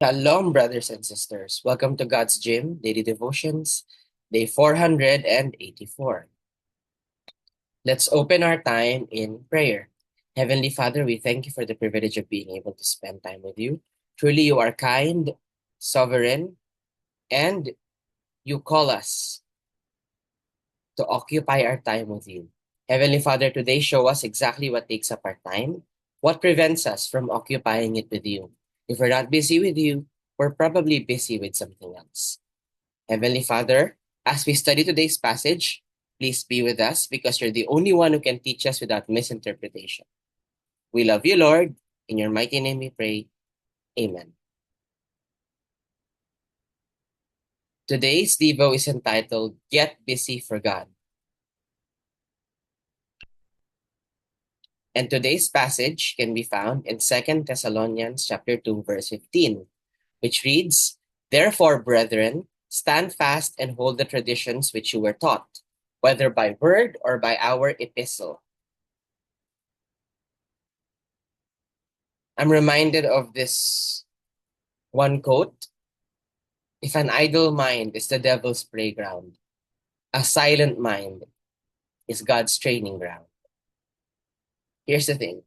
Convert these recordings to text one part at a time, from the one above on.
Shalom, brothers and sisters. Welcome to God's Gym Daily Devotions, day 484. Let's open our time in prayer. Heavenly Father, we thank you for the privilege of being able to spend time with you. Truly, you are kind, sovereign, and you call us to occupy our time with you. Heavenly Father, today show us exactly what takes up our time, what prevents us from occupying it with you. If we're not busy with you, we're probably busy with something else. Heavenly Father, as we study today's passage, please be with us because you're the only one who can teach us without misinterpretation. We love you, Lord. In your mighty name we pray. Amen. Today's Devo is entitled Get Busy for God. And today's passage can be found in 2 Thessalonians chapter 2, verse 15, which reads, Therefore, brethren, stand fast and hold the traditions which you were taught, whether by word or by our epistle. I'm reminded of this one quote. If an idle mind is the devil's playground, a silent mind is God's training ground. Here's the thing.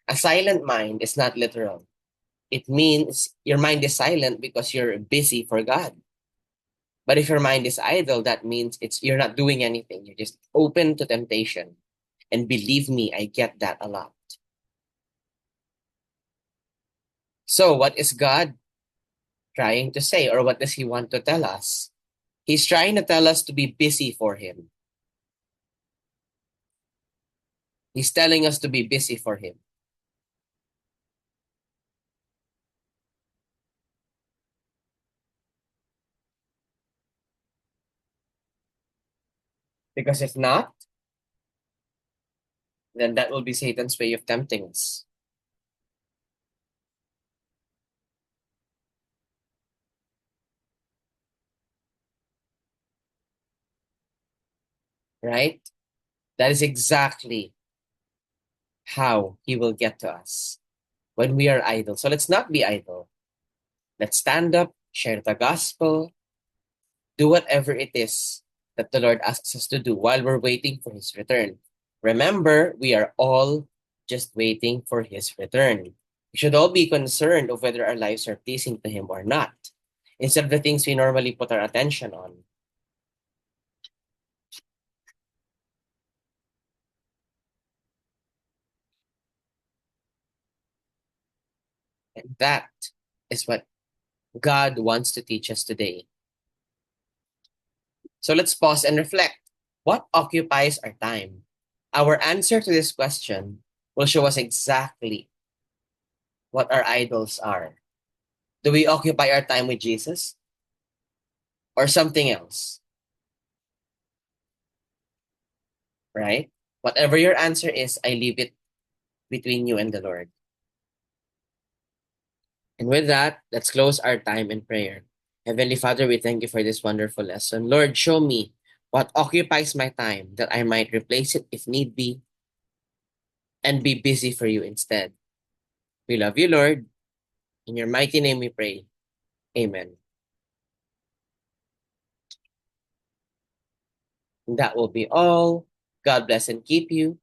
A silent mind is not literal. It means your mind is silent because you're busy for God. But if your mind is idle, that means you're not doing anything. You're just open to temptation. And believe me, I get that a lot. So what is God trying to say, or what does he want to tell us? He's trying to tell us to be busy for him. He's telling us to be busy for him. Because if not, then that will be Satan's way of tempting us. Right? That is exactly how he will get to us when we are idle. So let's not be idle. Let's stand up, share the gospel, do whatever it is that the Lord asks us to do while we're waiting for his return. Remember, we are all just waiting for his return. We should all be concerned of whether our lives are pleasing to him or not, instead of the things we normally put our attention on. And that is what God wants to teach us today. So let's pause and reflect. What occupies our time? Our answer to this question will show us exactly what our idols are. Do we occupy our time with Jesus or something else? Right? Whatever your answer is, I leave it between you and the Lord. And with that, let's close our time in prayer. Heavenly Father, we thank you for this wonderful lesson. Lord, show me what occupies my time that I might replace it if need be and be busy for you instead. We love you, Lord. In your mighty name we pray. Amen. And that will be all. God bless and keep you.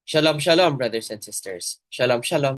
Shalom, shalom, brothers and sisters. Shalom, shalom.